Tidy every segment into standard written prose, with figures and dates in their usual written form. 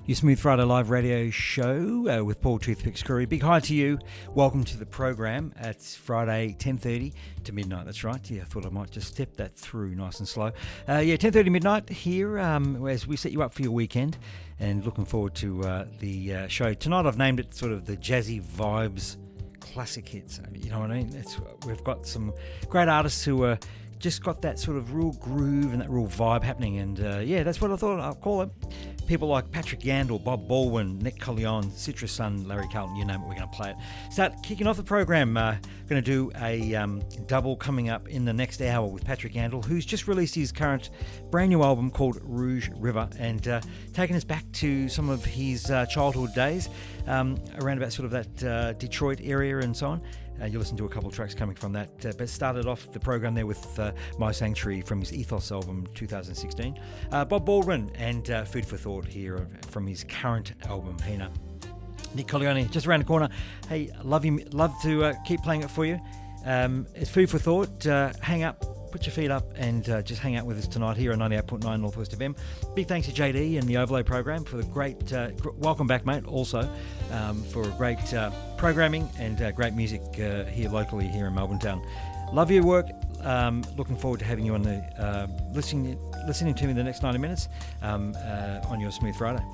Your Smooth Friday live radio show with Paul Toothpicks Curry. Big hi to you. Welcome to the program. It's Friday 10:30 to midnight. That's right. Yeah, I thought I might just step that through nice and slow. 10:30 midnight here as we set you up for your weekend, and looking forward to the show. Tonight I've named it sort of the Jazzy Vibes Classic Hits. You know what I mean? We've got some great artists who are just got that sort of real groove and that real vibe happening, and that's what I thought I'll call it. People like Patrick Yandel, Bob Baldwin, Nick Collion, Citrus Sun, Larry Carlton, you name it, we're going to play it. Start kicking off the program. Going to do a double coming up in the next hour with Patrick Yandel, who's just released his current brand new album called Rouge River, and taking us back to some of his childhood days around about sort of that Detroit area and so on. You'll listen to a couple of tracks coming from that, but started off the program there with My Sanctuary from his Ethos album 2016. Bob Baldwin and Food for Thought here from his current album Hina. Nick Collion just around the corner. Hey, love to keep playing it for you. It's Food for Thought. Hang up, put your feet up, and just hang out with us tonight here on 98.9 Northwest FM. Big thanks to JD and the Overlay program for the great welcome back, mate. Also for great programming and great music here locally here in Melbourne town. Love your work. Looking forward to having you on the listening to me the next 90 minutes on your Smooth Friday.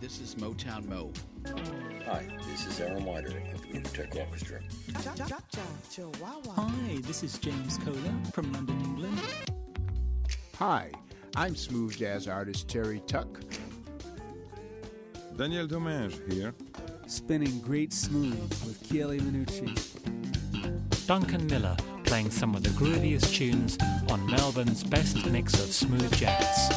this is Motown Mo. Hi, this is Aaron Wider of the Intertech Orchestra. Hi, this is James Kohler from London, England. Hi, I'm smooth jazz artist Terry Tuck. Daniel Domingue here. Spinning great smooth with Chieli Minucci. Duncan Miller playing some of the grooviest tunes on Melbourne's best mix of smooth jazz.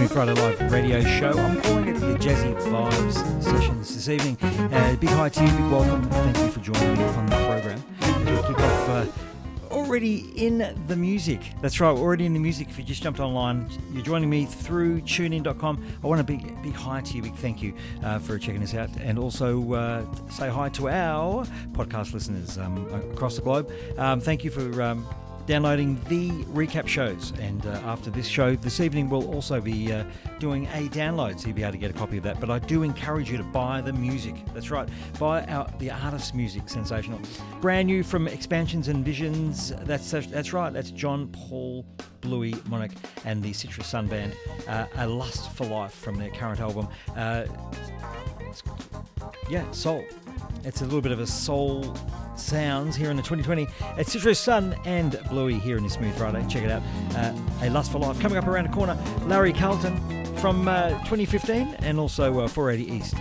Friday Live radio show. I'm calling it the Jazzy Vibes sessions this evening. Big hi to you, big welcome. Thank you for joining me on the program. As we kick off already in the music. That's right, already in the music. If you just jumped online, you're joining me through tunein.com. I want to big hi to you, big thank you for checking us out, and also say hi to our podcast listeners across the globe. Thank you for downloading the recap shows. And after this show this evening, we'll also be doing a download, so you'll be able to get a copy of that. But I do encourage you to buy the music. That's right, buy the artist's music. Sensational. Brand new from Expansions and Visions. That's right, that's John Paul, Bluey, Monic and the Citrus Sun Band. A Lust for Life from their current album. Soul. It's a little bit of a soul sounds here in the 2020. It's Citrus Sun and Bluey here in this Smooth Friday. Check it out. A Lust for Life. Coming up around the corner, Larry Carlton from 2015 and also 480 East.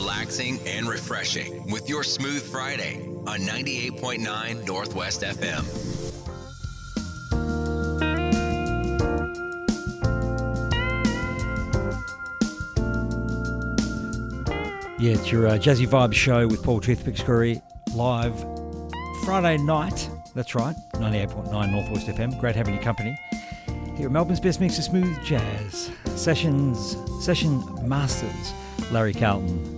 relaxing, and refreshing with your Smooth Friday on 98.9 Northwest FM. Yeah, it's your Jazzy Vibe show with Paul Toothpick Scurry live Friday night. That's right, 98.9 Northwest FM. Great having your company here at Melbourne's best mix of smooth jazz. Session Masters, Larry Carlton.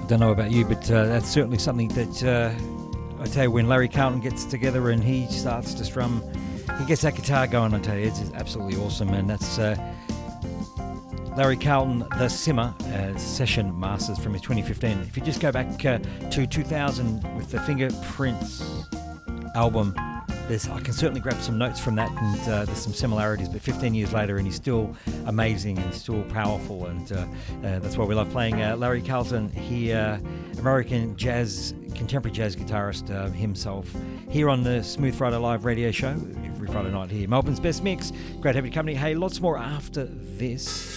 don't know about you, but that's certainly something that I tell you, when Larry Carlton gets together and he starts to strum, he gets that guitar going, I tell you, it's absolutely awesome. And that's Larry Carlton, the Simmer Session Masters from his 2015. If you just go back to 2000 with the Fingerprints album, I can certainly grab some notes from that, and there's some similarities, but 15 years later and he's still amazing and still powerful, and that's why we love playing Larry Carlton here, American jazz, contemporary jazz guitarist himself, here on the Smooth Friday Live radio show every Friday night here. Melbourne's best mix, great having you company. Hey, lots more after this.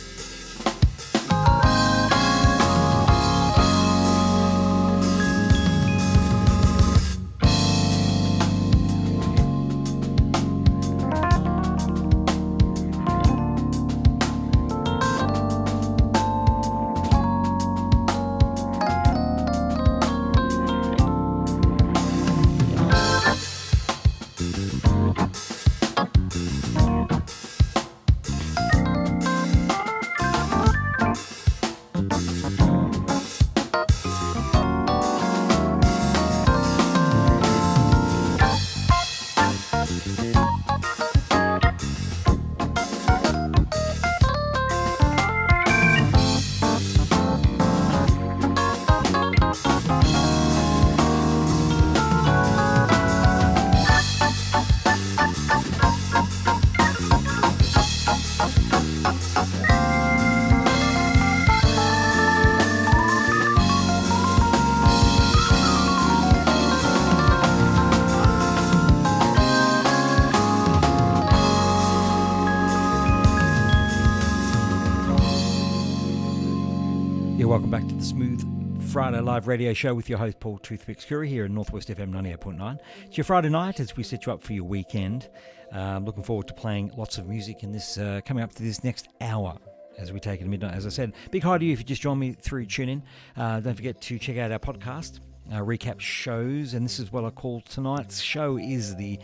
Welcome back to the Smooth Friday Live radio show with your host Paul Toothpick Scurry here in Northwest FM 98.9. It's your Friday night as we set you up for your weekend. Looking forward to playing lots of music in this coming up to this next hour as we take it to midnight. As I said, big hi to you if you just joined me through TuneIn. Don't forget to check out our podcast, recap shows, and this is what I call tonight's show is the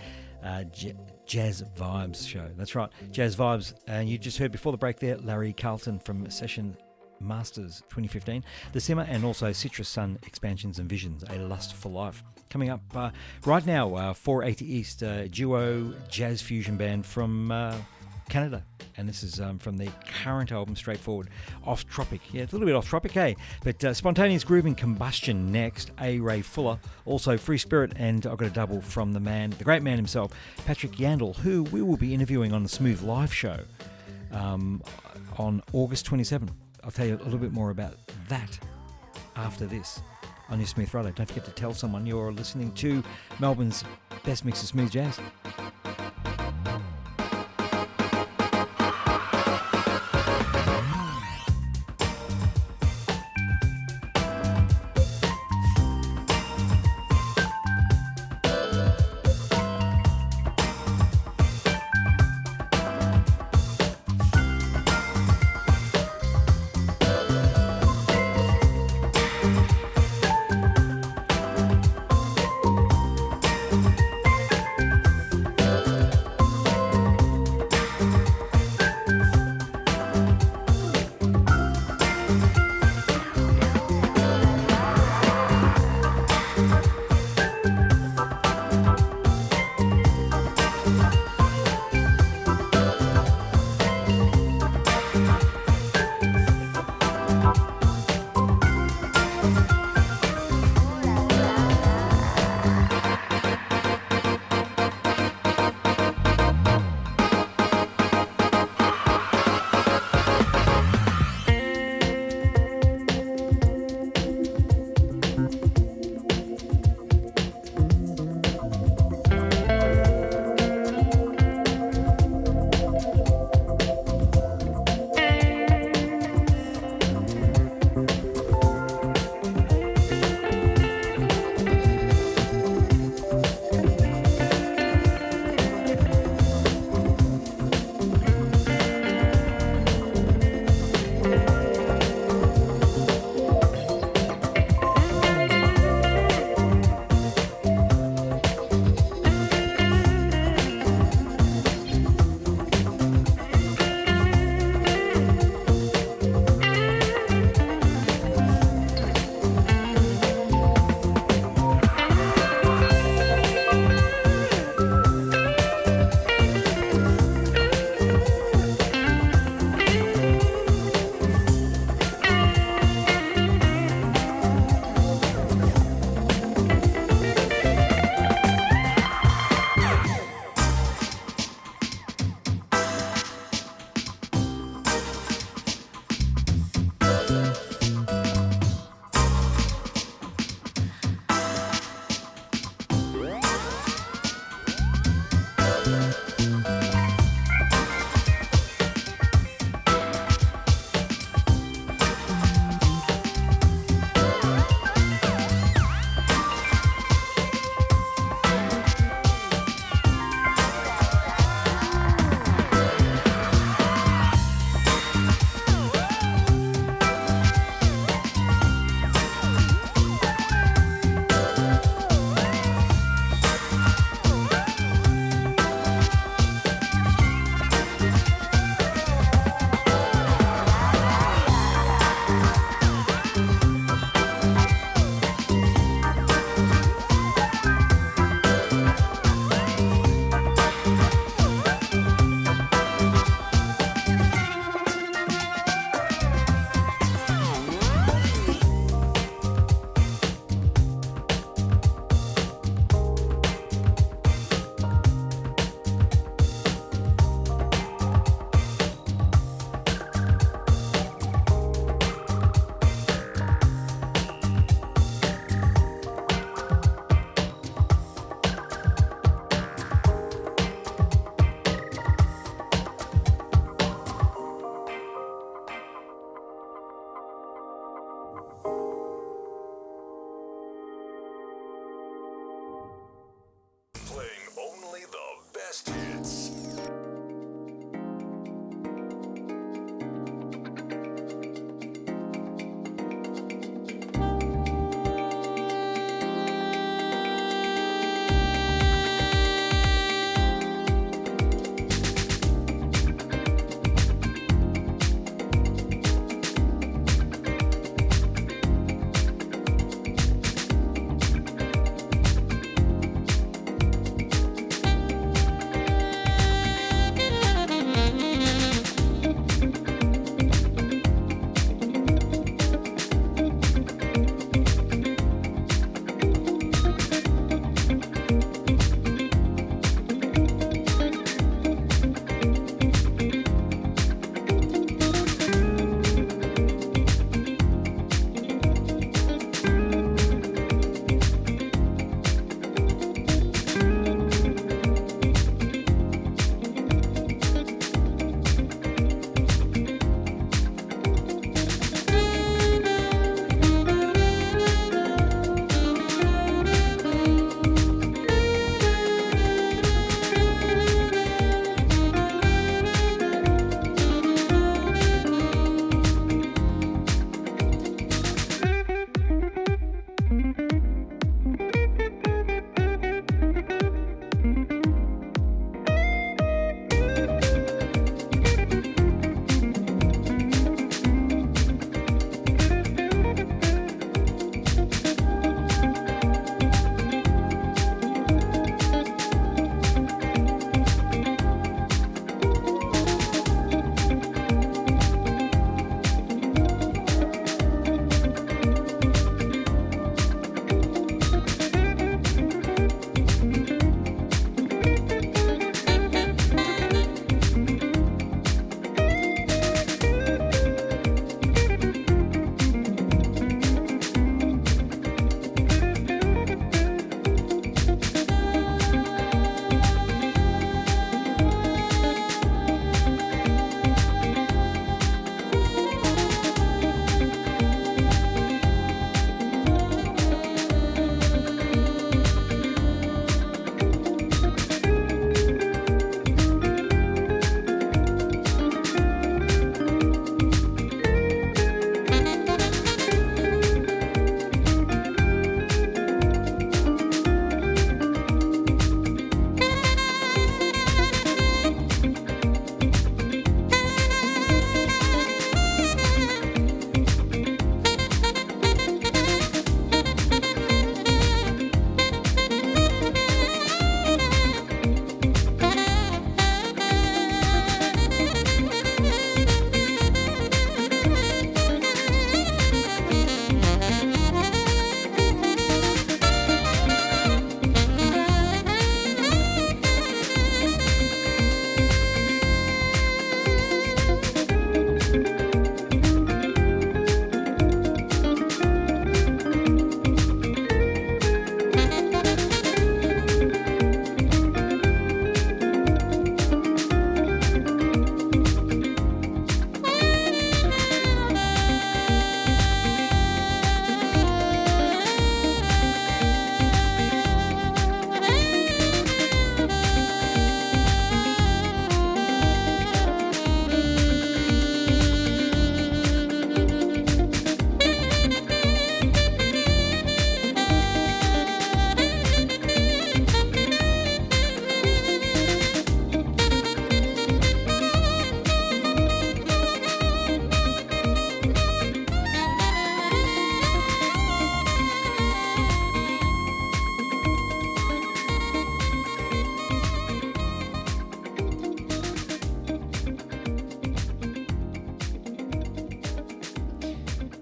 Jazz Vibes show. That's right, Jazz Vibes. And you just heard before the break there, Larry Carlton from Session Masters 2015, The Simmer, and also Citrus Sun Expansions and Visions, A Lust for Life. Coming up right now, 480 East, duo jazz fusion band from Canada, and this is from their current album, Straightforward, Off Tropic. Yeah, it's a little bit off tropic, hey? But Spontaneous Grooving Combustion next, A. Ray Fuller, also Free Spirit, and I've got a double from the great man himself, Patrick Yandel, who we will be interviewing on the Smooth Live show on August 27th. I'll tell you a little bit more about that after this on your Smooth Friday. Don't forget to tell someone you're listening to Melbourne's best mix of smooth jazz.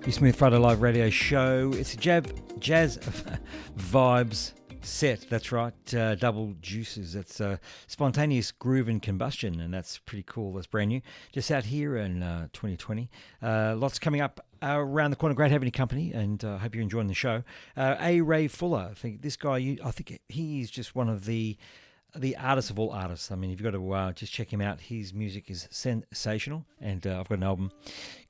Your Smooth Friday Live radio show. It's a jazz vibes set. That's right. Double juices. That's spontaneous groove and combustion, and that's pretty cool. That's brand new. Just out here in 2020. Lots coming up around the corner. Great having you company, and I hope you're enjoying the show. A. Ray Fuller. I think this guy. I think he's just one of the artist of all artists. I mean, you've got to just check him out. His music is sensational, and I've got an album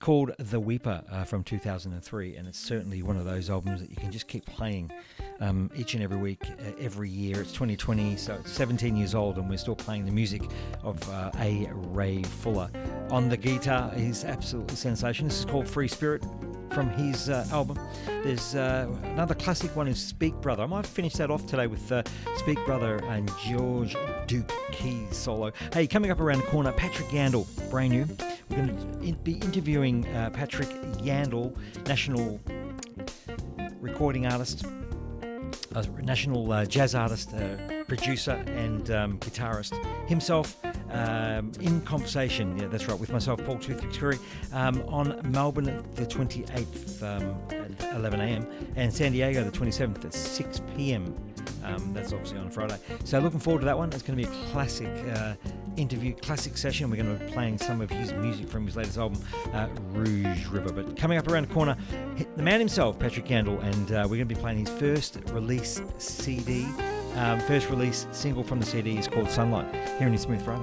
called The Weeper from 2003, and it's certainly one of those albums that you can just keep playing each and every week, every year. It's 2020, so it's 17 years old, and we're still playing the music of A. Ray Fuller. On the guitar, he's absolutely sensational. This is called Free Spirit from his album. There's another classic one is Speak Brother. I might finish that off today with Speak Brother and George Duke keys solo. Hey, coming up around the corner, Patrick Yandel, brand new. We're going to be interviewing Patrick Yandel, national recording artist, national jazz artist, producer and guitarist himself, in conversation, yeah, that's right, with myself, Paul Toothpicks Curry, on Melbourne the 28th at 11 a.m. and San Diego the 27th at 6 p.m. That's obviously on Friday. So looking forward to that one. It's going to be a classic interview, classic session. We're going to be playing some of his music from his latest album, Rouge River. But coming up around the corner, the man himself, Patrick Yandel, and we're going to be playing his first release CD. First release single from the CD is called Sunlight, here in his Smooth Friday.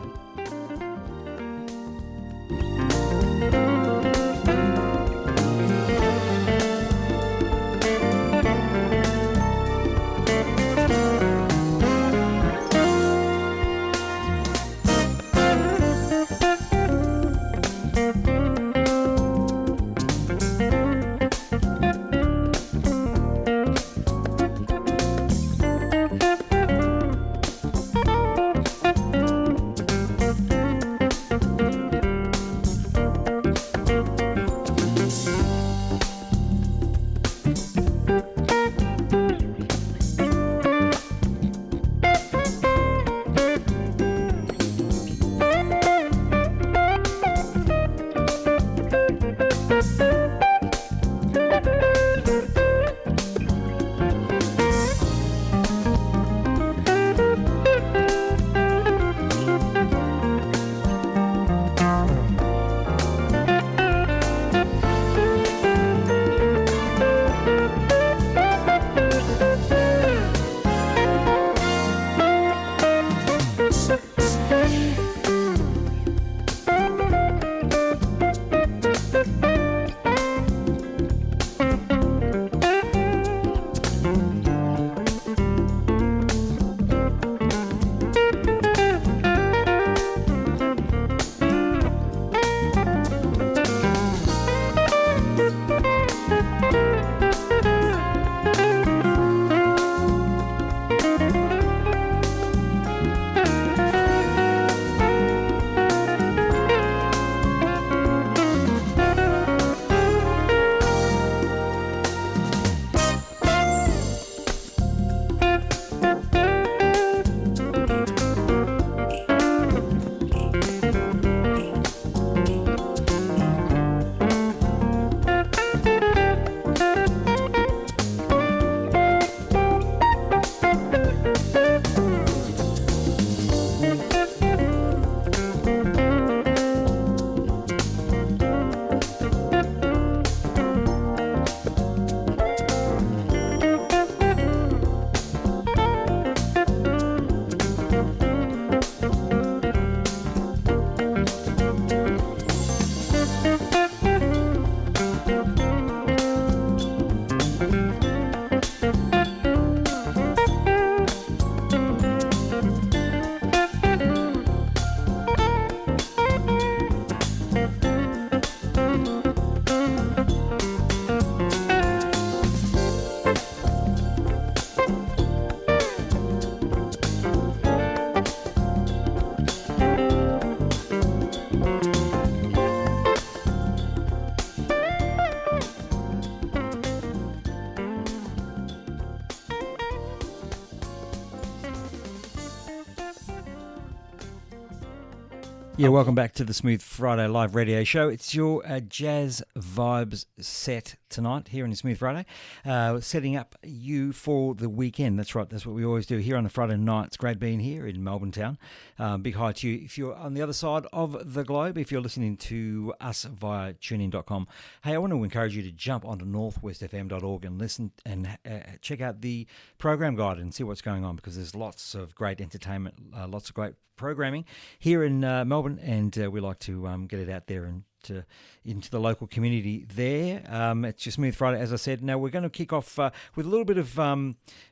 Yeah, welcome back to the Smooth Friday Live radio show. It's your jazz vibes set tonight here in Smooth Friday, setting up you for the weekend. That's right, that's what we always do here on a Friday night. It's great being here in Melbourne town. Big hi to you if you're on the other side of the globe, if you're listening to us via tunein.com. Hey, I want to encourage you to jump onto northwestfm.org and listen and check out the program guide and see what's going on, because there's lots of great entertainment, lots of great programming here in Melbourne, and we like to get it out there and into the local community there. It's your Smooth Friday, as I said. Now we're going to kick off with a little bit of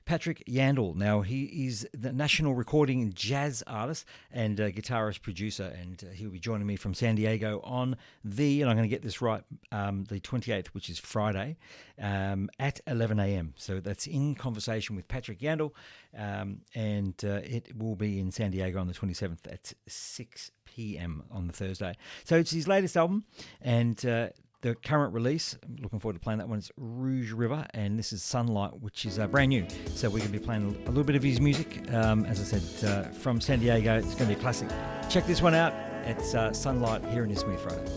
Patrick Yandel. Now he is the national recording jazz artist and guitarist producer, and he'll be joining me from San Diego on and I'm going to get this right, the 28th, which is Friday, at 11 a.m. So that's In Conversation with Patrick Yandel, and it will be in San Diego on the 27th at 6 p.m. on the Thursday. So it's his latest album, and the current release, I'm looking forward to playing that one, it's Rouge River, and this is Sunlight, which is brand new. So we're going to be playing a little bit of his music, as I said, from San Diego. It's going to be a classic. Check this one out. It's Sunlight here in his Smooth Friday.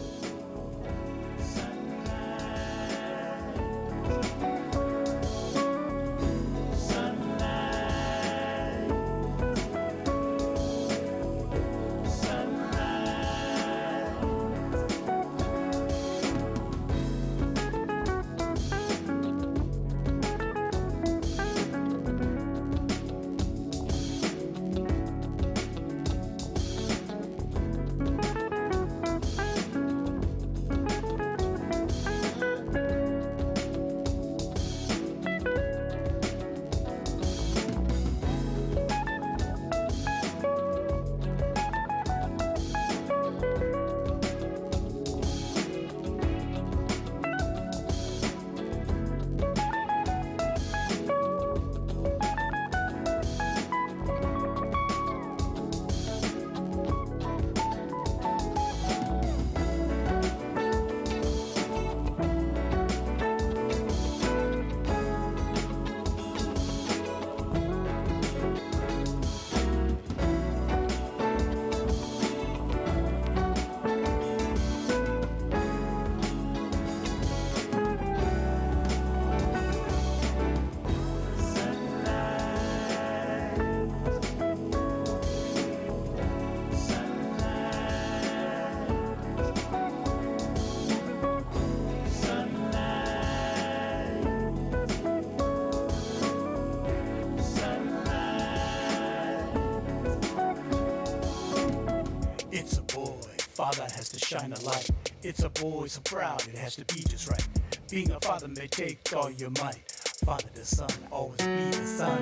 Father has to shine a light. It's a boy so proud, it has to be just right. Being a father may take all your might. Father to son, always be the son.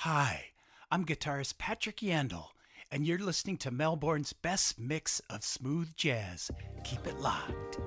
Hi, I'm guitarist Patrick Yandel, and you're listening to Melbourne's best mix of smooth jazz. Keep it locked.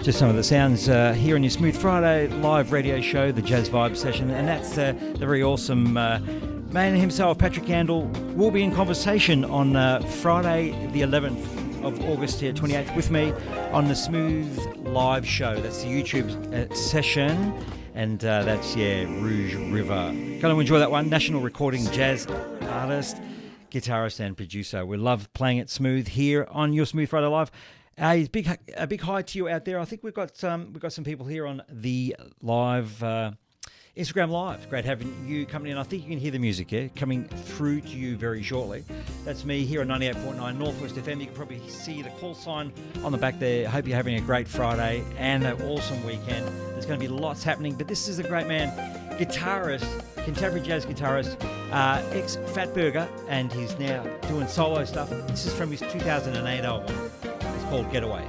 Just some of the sounds here on your Smooth Friday live radio show, the Jazz Vibe session, and that's the very awesome man himself, Patrick Yandel, will be in conversation on Friday the 11th of August here, 28th, with me on the Smooth Live show. That's the YouTube session, and that's, Rouge River. Going to enjoy that one. National recording jazz artist, guitarist and producer. We love playing it smooth here on your Smooth Friday Live. A big hi to you out there. I think we've got some people here on the live Instagram Live. Great having you coming in. I think you can hear the music here coming through to you very shortly. That's me here on 98.9 Northwest FM. You can probably see the call sign on the back there. I hope you're having a great Friday and an awesome weekend. There's going to be lots happening, but this is a great man, guitarist, contemporary jazz guitarist, ex-Fatburger, and he's now doing solo stuff. This is from his 2008 album. It's called Getaway.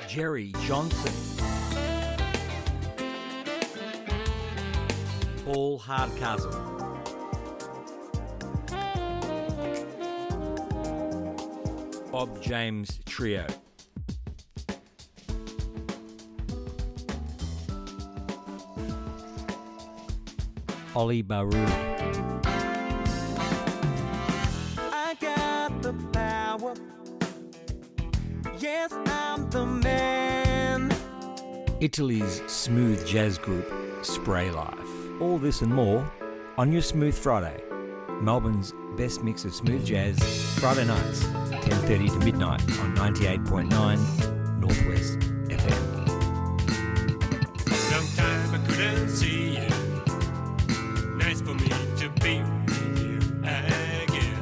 Jerry Johnson, Paul Hardcastle, Bob James Trio, Ollie Baru, I got the power. Yes, I'm the man. Italy's smooth jazz group Spray Life. All this and more on your Smooth Friday. Melbourne's best mix of smooth jazz, Friday nights, 10:30 to midnight on 98.9 Northwest FM. Long time I couldn't see you. Nice for me to be with you again.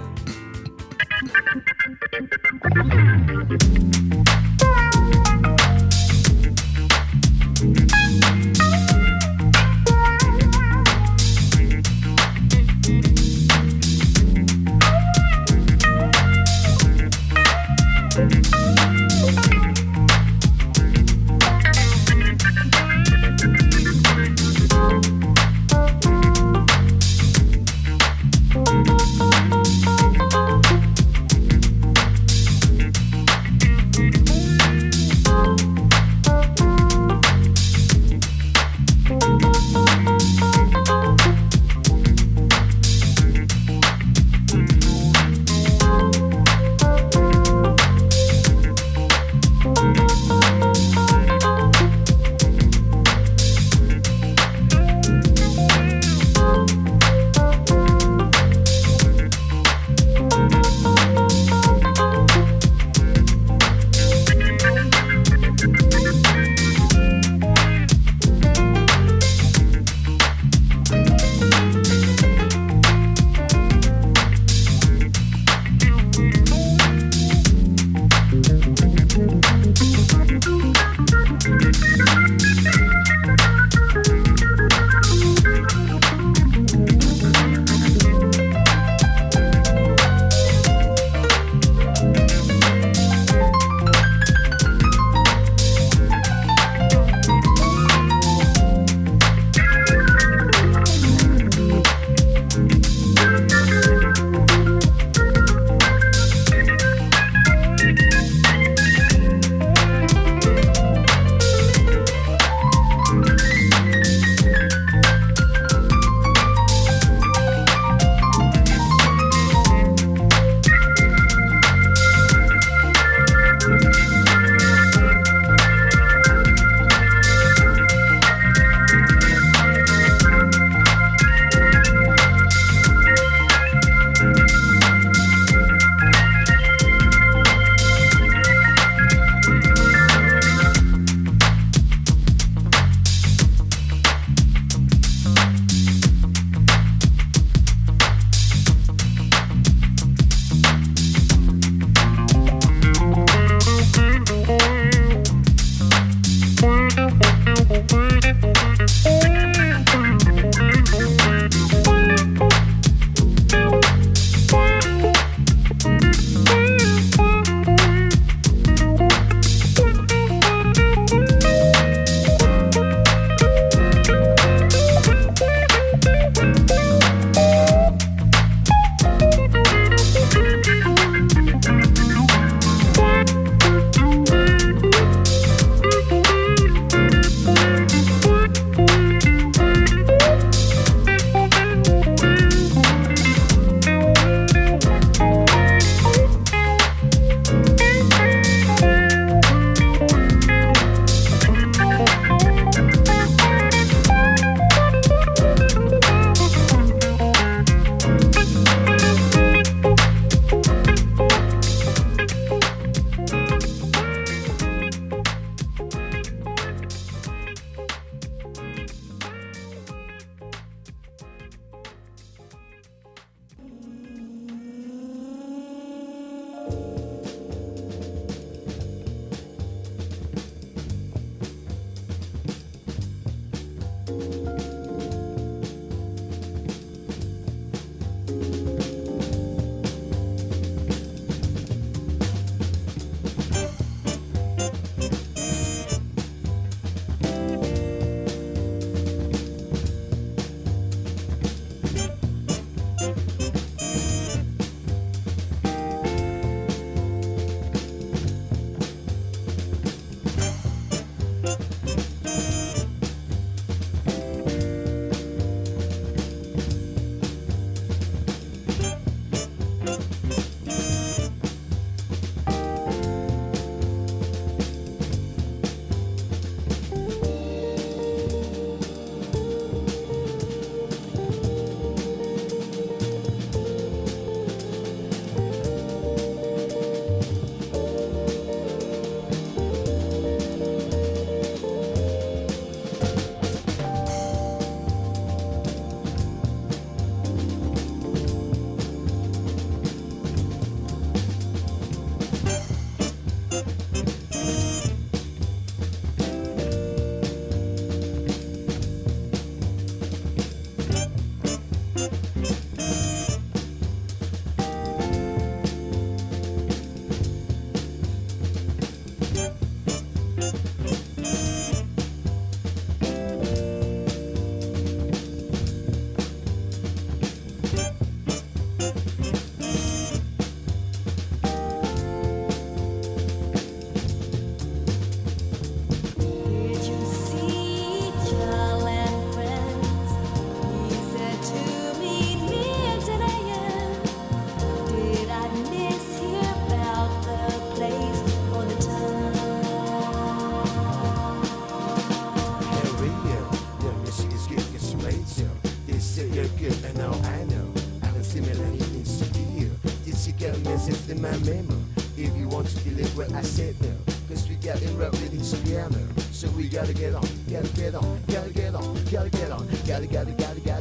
said you're good, and now I know I have similar things to you. Did you get a message in my memo? If you want to believe what I said no, cause we got in rough with his piano. So we gotta get on, gotta get on, gotta get on, gotta get on, gotta get on.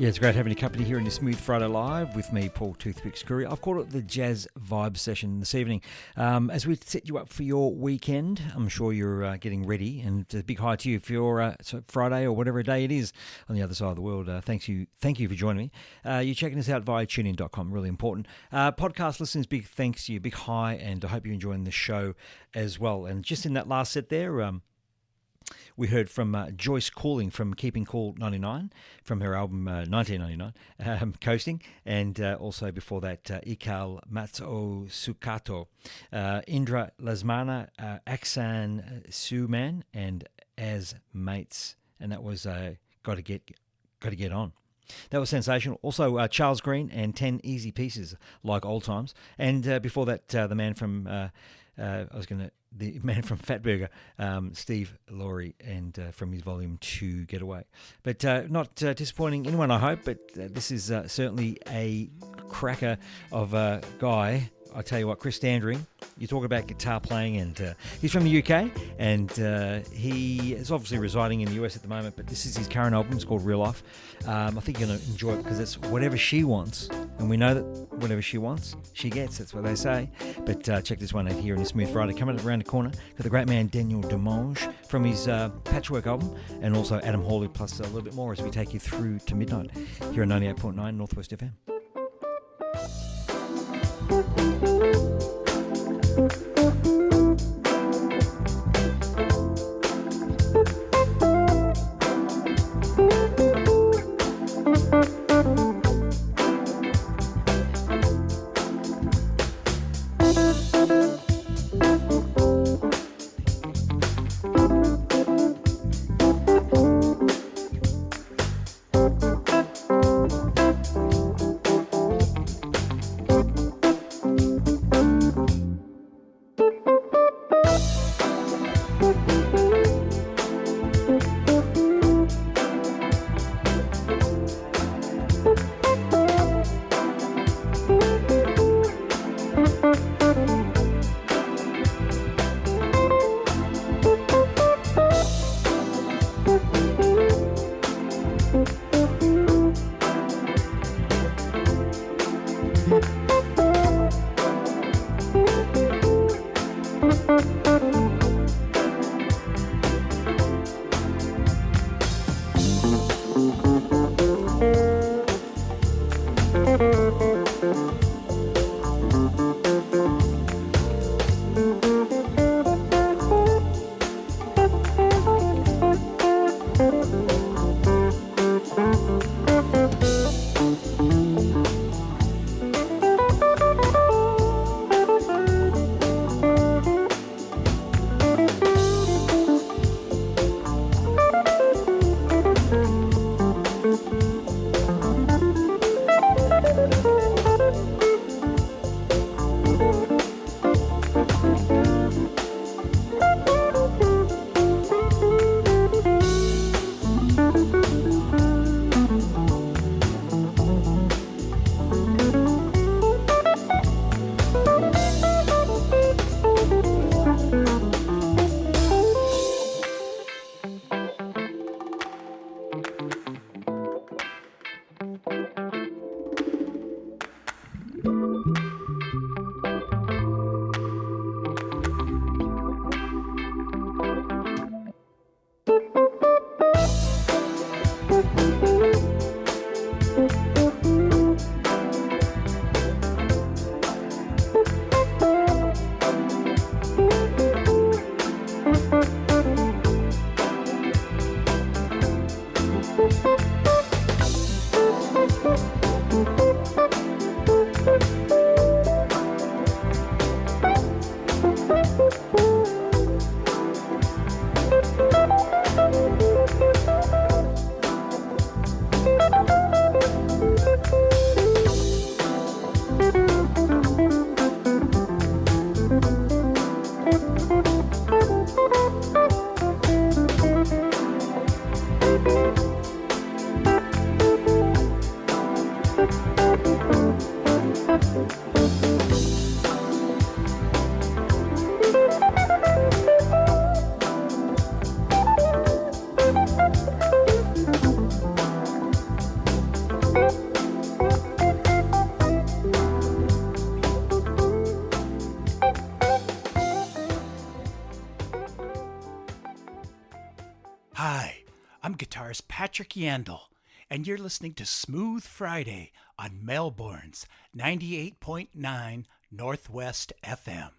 Yeah, it's great having a company here in the Smooth Friday Live with me, Paul Toothpicks Curry. I've called it the Jazz Vibe Session this evening. As we set you up for your weekend, I'm sure you're getting ready, and a big hi to you for your Friday or whatever day it is on the other side of the world. Thank you for joining me. You're checking us out via tunein.com, really important. Podcast listeners, big thanks to you, big hi, and I hope you're enjoying the show as well. And just in that last set there, we heard from Joyce Calling from Keeping Cool 99 from her album 1999, Coasting, and also before that Ikal Matso Sukato, Indra Lasmana, Aksan Suman, and As Mates, and that was Got to Get On. That was sensational. Also, Charles Green and 10 Easy Pieces, like old times, and before that, the man from Fatburger, Steve Laurie, and from his Volume 2 Getaway. But not disappointing anyone, I hope, but this is certainly a cracker of a guy. I tell you what, Chris Standring, you talk about guitar playing, and he's from the UK, and he is obviously residing in the US at the moment, but this is his current album. It's called Real Life. I think you're going to enjoy it because it's whatever she wants, and we know that whatever she wants, she gets. That's what they say. But check this one out here in the Smooth Friday. Coming up around the corner, got the great man Daniel Demonge from his Patchwork album, and also Adam Hawley, plus a little bit more as we take you through to midnight here on 98.9 Northwest FM. Hi, I'm guitarist Patrick Yandel, and you're listening to Smooth Friday on Melbourne's 98.9 Northwest FM.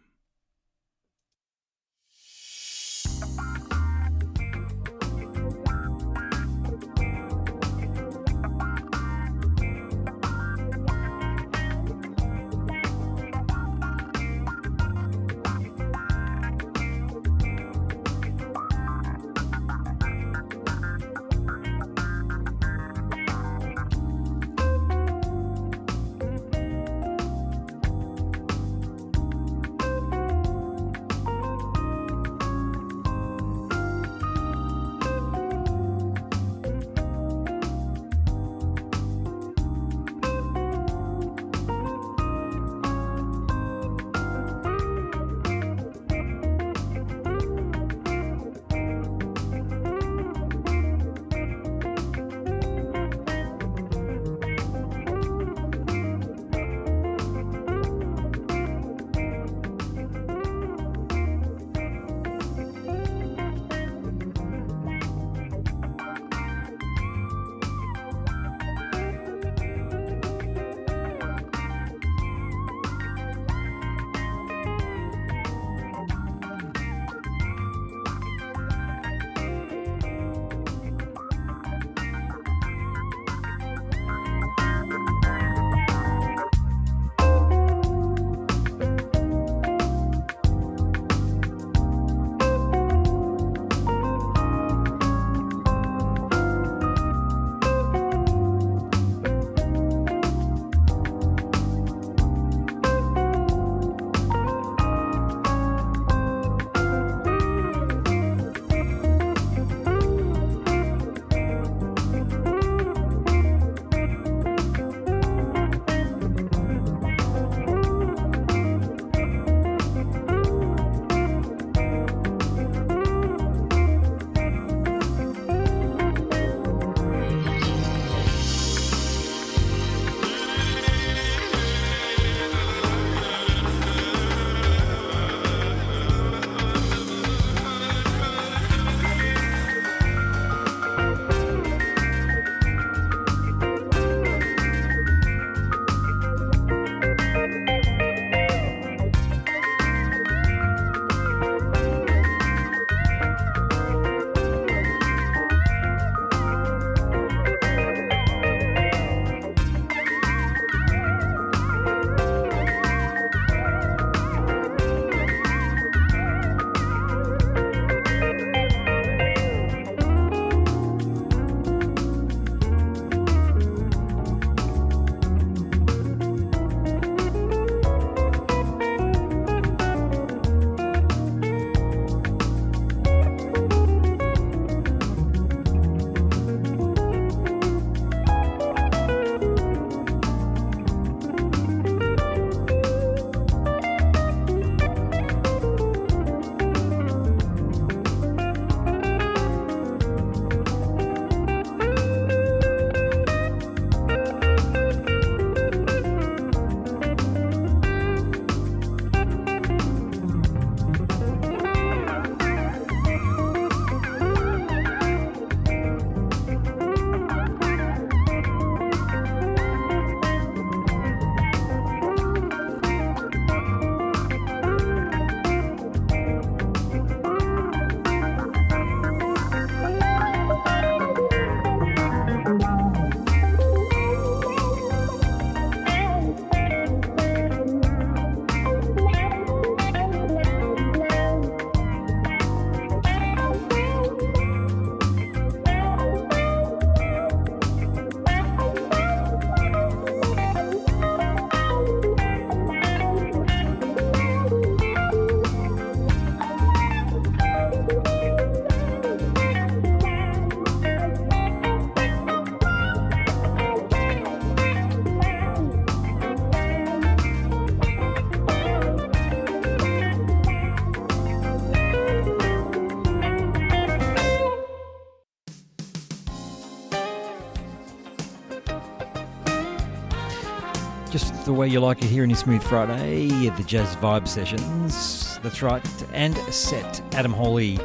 Just the way you like it here in your Smooth Friday, the Jazz Vibe Sessions. That's right. And set Adam Hawley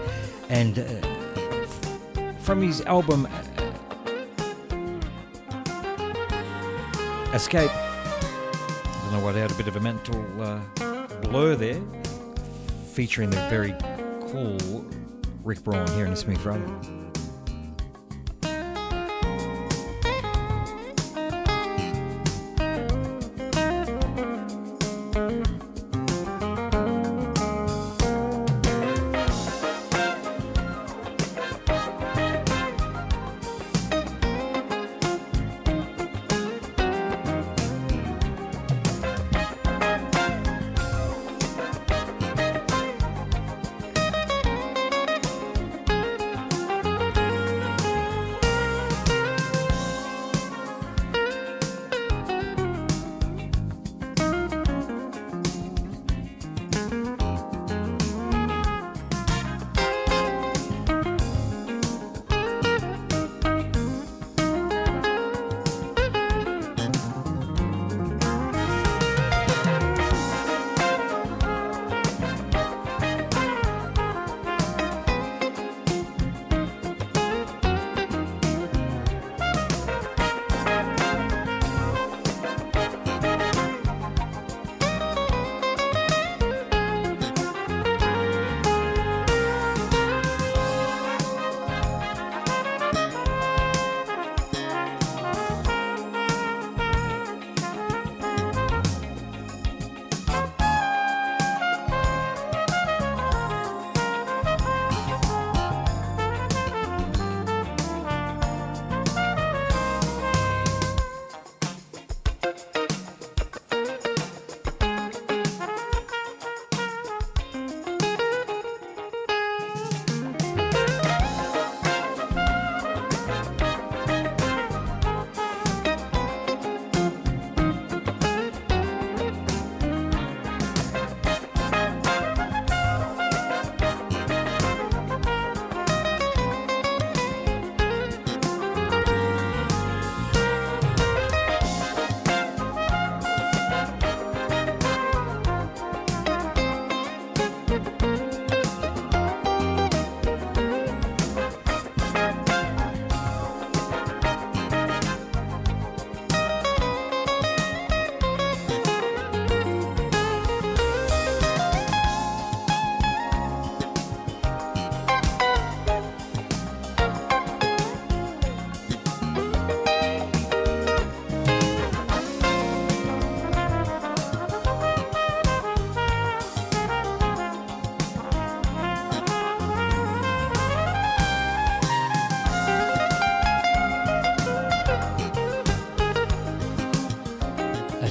and from his album Escape. I don't know what, I had a bit of a mental blur there, featuring the very cool Rick Braun here in the Smooth Friday.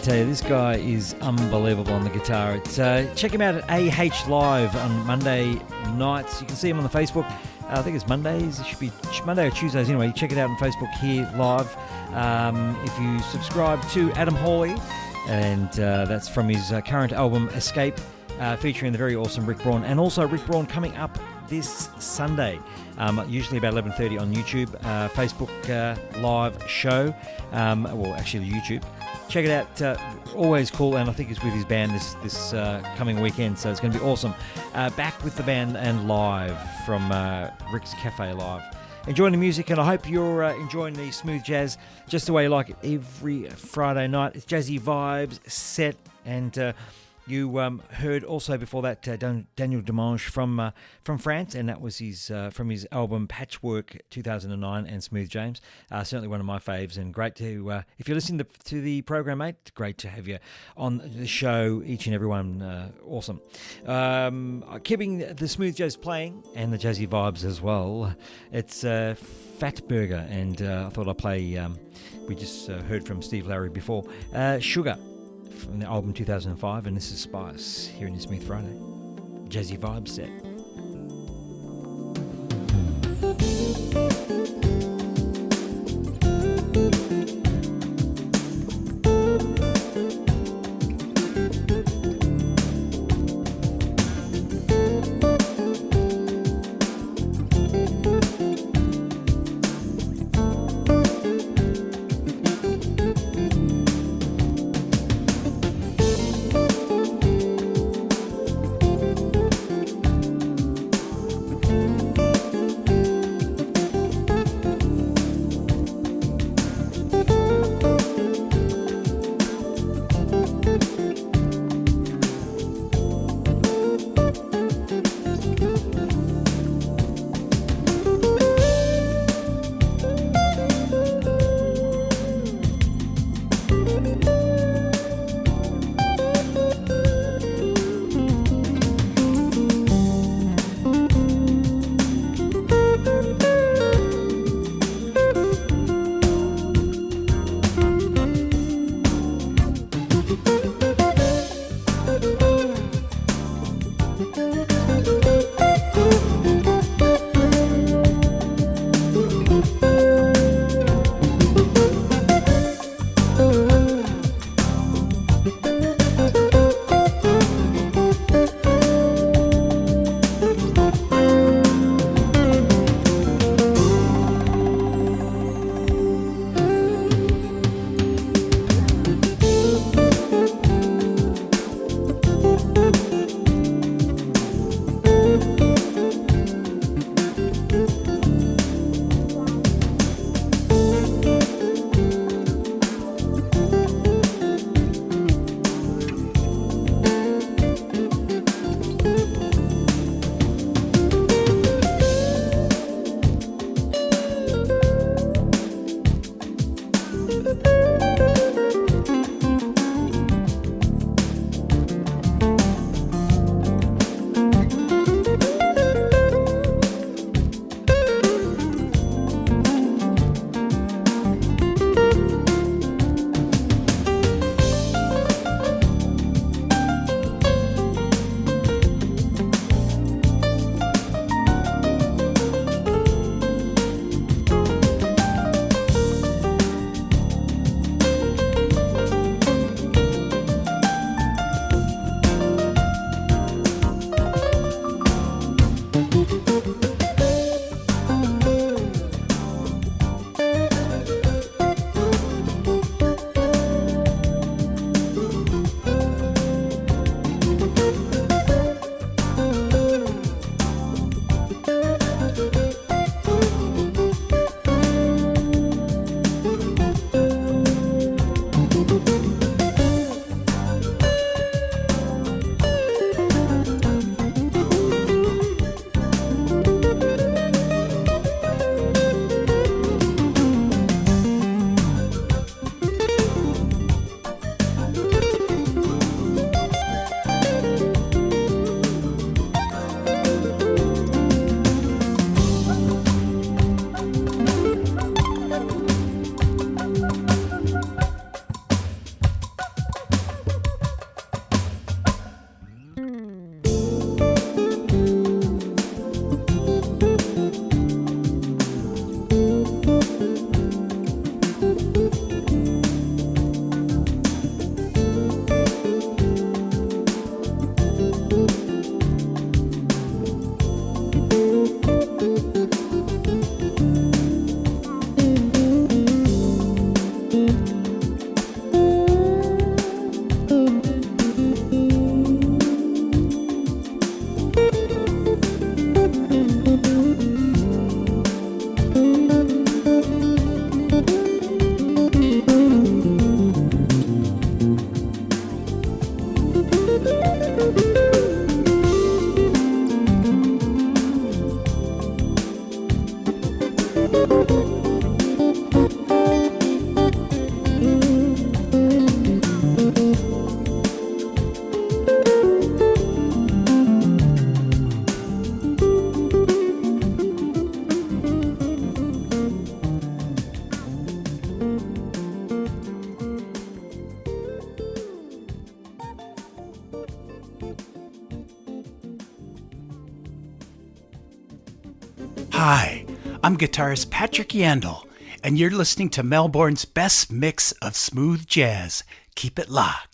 Tell you, this guy is unbelievable on the guitar. It's, check him out at AH Live on Monday nights. You can see him on the Facebook. I think it's Mondays. It should be Monday or Tuesdays anyway. Check it out on Facebook here live. If you subscribe to Adam Hawley, and that's from his current album Escape, featuring the very awesome Rick Braun, and also Rick Braun coming up this Sunday, usually about 11:30 on YouTube, Facebook live show. Well, actually YouTube. Check it out. Always cool, and I think he's with his band this coming weekend, so it's going to be awesome. Back with the band and live from Rick's Cafe Live. Enjoying the music, and I hope you're enjoying the smooth jazz just the way you like it every Friday night. It's jazzy vibes set, and you heard also before that Daniel Dimanche from France, and that was his from his album Patchwork 2009, and Smooth James. Certainly one of my faves, and great to if you're listening to the program, mate, it's great to have you on the show, each and every one. Awesome. Keeping the smooth jazz playing and the jazzy vibes as well. It's Fat Burger, and I thought I'd play. We just heard from Steve Lowry before. Sugar, from the album 2005, and this is Spice here in the Smooth Friday jazzy vibe set. Hi, I'm guitarist Patrick Yandel, and you're listening to Melbourne's best mix of smooth jazz. Keep it locked.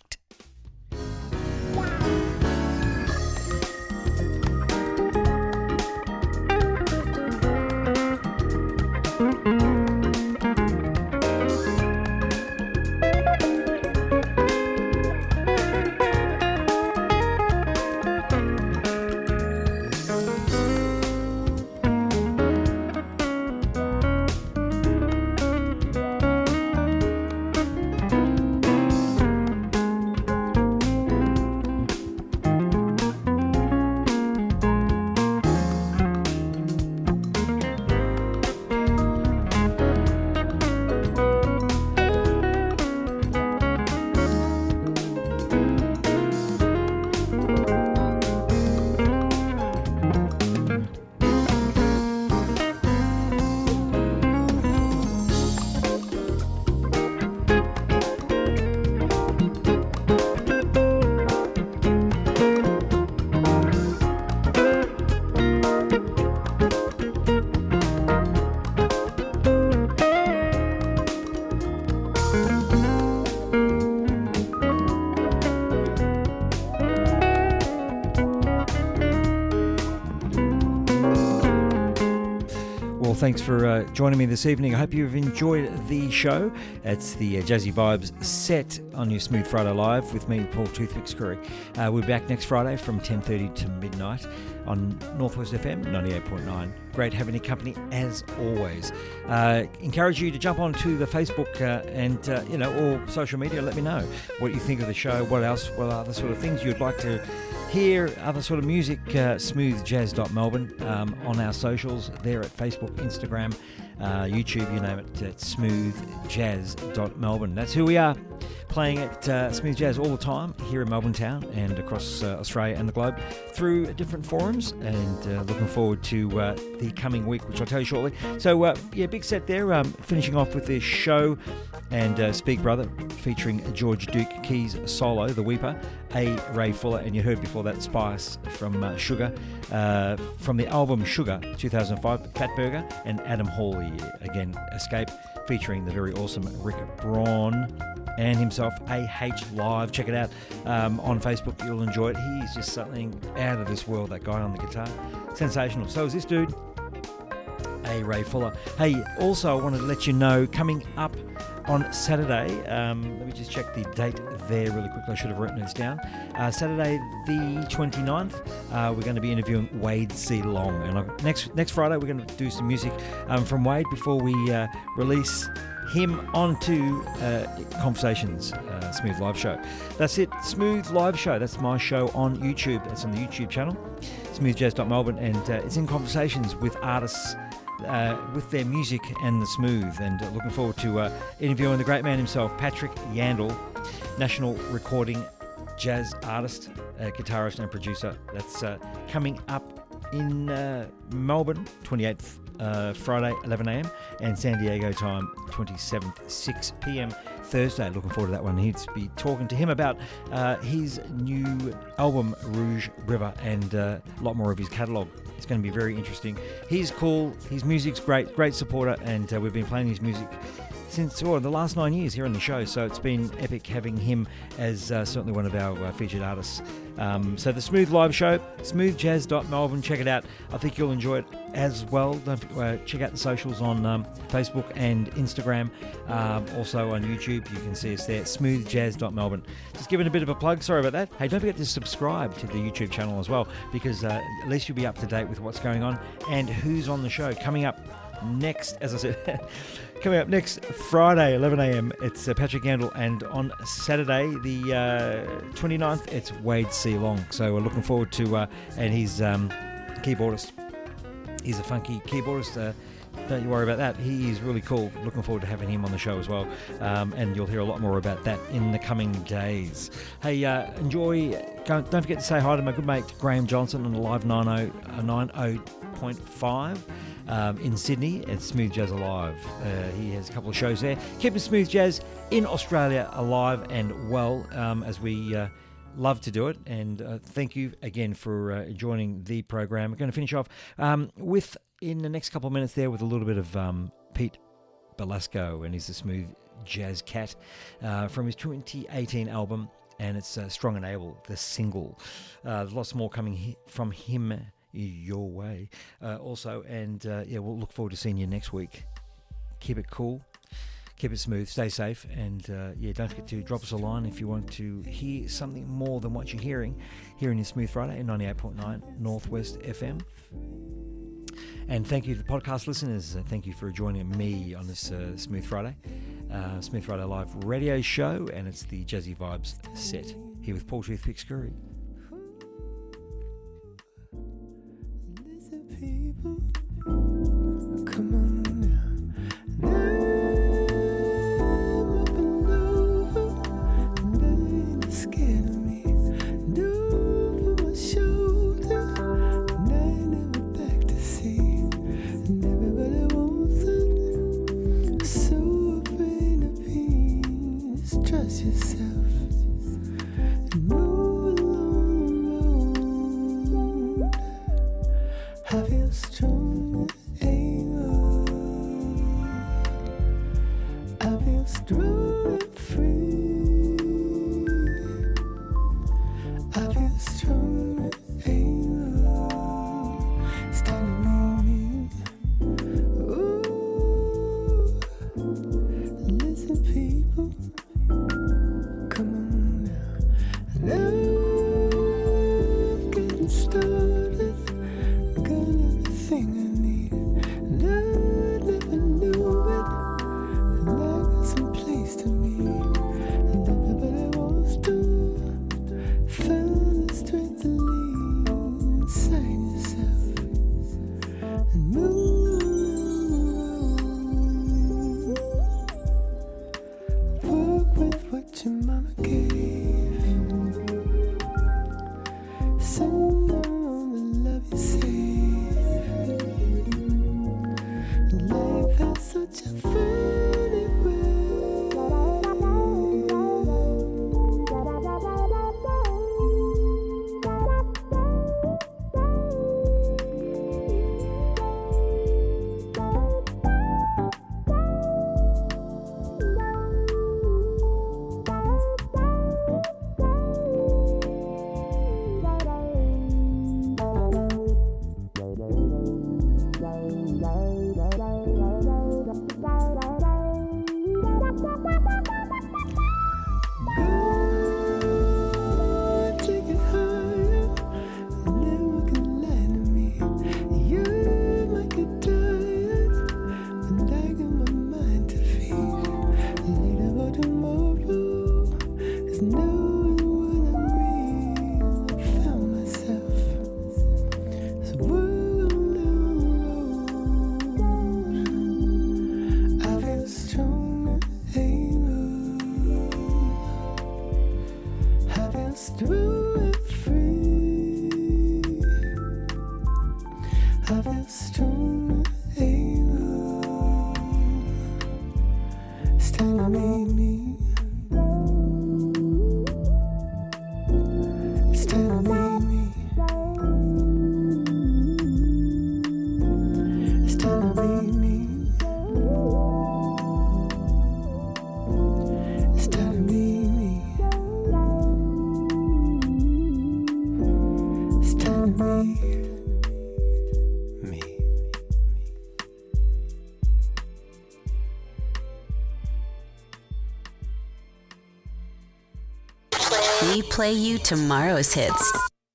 Thanks for joining me this evening. I hope you've enjoyed the show. It's the Jazzy Vibes set on your Smooth Friday Live with me, Paul Toothpicks Curry. We're back next Friday from 10:30 to midnight on Northwest FM 98.9. Great having your company as always. Encourage you to jump onto the Facebook and or social media. Let me know what you think of the show. What other sort of things you'd like to hear, other sort of music. SmoothJazz.Melbourne on our socials there at Facebook, Instagram, YouTube, you name it. It's SmoothJazz.Melbourne. That's who we are, playing at Smooth Jazz all the time here in Melbourne town and across Australia and the globe through different forums, and looking forward to the coming week, which I'll tell you shortly. So big set there, finishing off with this show and Speak Brother featuring George Duke Keys solo, The Weeper, A. Ray Fuller, and you heard before that Spice from Sugar, from the album Sugar 2005, Fat Burger, and Adam Hawley, again Escape, featuring the very awesome Rick Braun and himself, AH Live. Check it out on Facebook, you'll enjoy it. He's just something out of this world, that guy on the guitar. Sensational. So is this dude, A. Ray Fuller. Hey, also I wanted to let you know, coming up on Saturday, let me just check the date there really quickly, I should have written this down. Saturday the 29th, we're going to be interviewing Wade C. Long, and next Friday we're going to do some music from Wade before we release him onto Conversations, Smooth Live Show. That's it, Smooth Live Show. That's my show on YouTube. That's on the YouTube channel, SmoothJazz.Melbourne, and it's in conversations with artists with their music and the smooth, and looking forward to interviewing the great man himself, Patrick Yandel, national recording jazz artist, guitarist and producer. That's coming up in Melbourne, 28th Friday, 11am, and San Diego time, 27th, 6pm Thursday. Looking forward to that one. He'd be talking to him about his new album, Rouge River, and a lot more of his catalogue. It's going to be very interesting. He's cool, his music's great supporter, and we've been playing his music since the last 9 years here on the show, so it's been epic having him as certainly one of our featured artists. So the Smooth Live Show, SmoothJazz.Melbourne, check it out. I think you'll enjoy it as well. Don't check out the socials on Facebook and Instagram, also on YouTube. You can see us there, SmoothJazz.Melbourne. Just giving a bit of a plug, sorry about that. Hey, don't forget to subscribe to the YouTube channel as well, because at least you'll be up to date with what's going on and who's on the show. Coming up next, as I said, coming up next Friday, 11am, it's Patrick Yandel, and on Saturday, the 29th, it's Wade C. Long. So we're looking forward to, and he's keyboardist. He's a funky keyboardist, don't you worry about that. He is really cool. Looking forward to having him on the show as well. And you'll hear a lot more about that in the coming days. Hey, enjoy. Don't forget to say hi to my good mate Graham Johnson on the Live 90.5 in Sydney at Smooth Jazz Alive. He has a couple of shows there. Keeping Smooth Jazz in Australia alive and well, as we love to do it. And thank you again for joining the program. We're going to finish off with, in the next couple of minutes there, with a little bit of Pete Belasco, and he's a Smooth Jazz cat from his 2018 album, and it's Strong and Able, the single. Lots more coming from him your way also, and we'll look forward to seeing you next week. Keep it cool, keep it smooth, stay safe, and don't forget to drop us a line if you want to hear something more than what you're hearing here in your Smooth Friday at 98.9 Northwest FM. And thank you to the podcast listeners. Thank you for joining me on this Smooth Friday Live radio show, and it's the Jazzy Vibes set here with Paul Toothpick Scurry. Listen, people, come on now. Up and over, and I ain't scared of me. And over my shoulder, and I ain't never back to see. And everybody wants it, so afraid of peace. Trust yourself and move along the road. I feel strong and able. I feel strong and free. I feel strong and able. It's time to meet me. Ooh, listen, people, come on now. Love getting started. Got everything I need. And I never knew it. And I got some place to meet. And everybody wants to find the strength to lead inside yourself and move along. Work with what your mama gave. Send on the love you save. Life has such a funny way. Take it higher, never can lie to me. You might get tired, but I got my mind to feed. Later about tomorrow, is knowing what I'm real. I found myself, so we're down the road. I feel strong and able. I feel strong and free. I feel strong and able. It's time to meet me. It's time to meet me. It's time to meet me. It's time to meet me. It's time to meet me. We play you tomorrow's hits